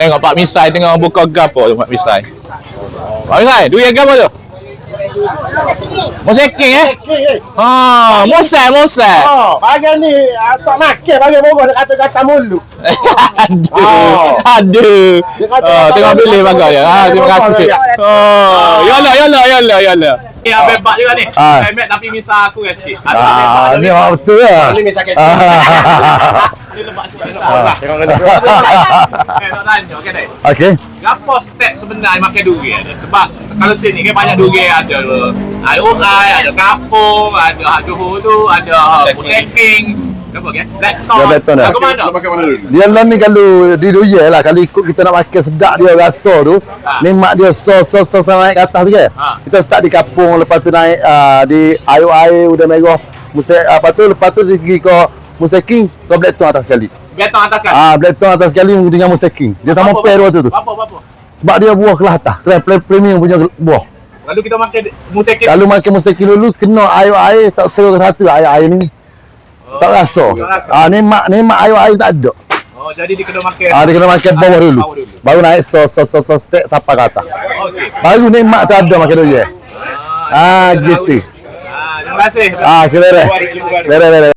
Tengok Pak Misai tengah buka gapo tu Pak Misai. Pak Misai, duit gapo tu? Moseking Ha, mosek. Bagian ni tak makan bagian boboh dia kata-kata mulut. Aduh. Dia kata Tengok pilih bagai ya. Terima kasih. Yalah. Ni abang bak juga ni. Payment tapi misal aku kan sikit. Ni orang betul lah. Ni misal kecil. Dia lebak sikit. Tengok ni. Tak tanya, okey dah. Okey. Apa step sebenarnya makan duri ni? Sebab kalau sini kan banyak duri ada IOI, ada kapung, ada Johor tu, ada Puteking. Apa ke? Blackton dah. Aku mana? Dia lah ni kalau di doye lah, kalau ikut kita nak makan sedap dia rasa tu, nikmat dia sos naik ke atas tu kan. Kita start di kapung, lepas tu naik di air udah merah. Lepas tu pergi ke Museking, ke Blackton atas sekali. Blackton atas kan? Blackton atas sekali dengan Museking. Dia sama pair dua tu. Apa? Sebab dia buah kelas atas, kelas premium punya buah. Lalu kita makan Museking. Kalau makan Museking dulu kena air tak serah satu air ni. Tak rasa. Nikmat air tak ada. Oh, jadi dia kena makan. Dia kena makan bawah dulu. Baru naik sos steak sampai ke atas. Okey. Baru nikmat tu ada makan dulu. Gitu. Terima kasih. Beres.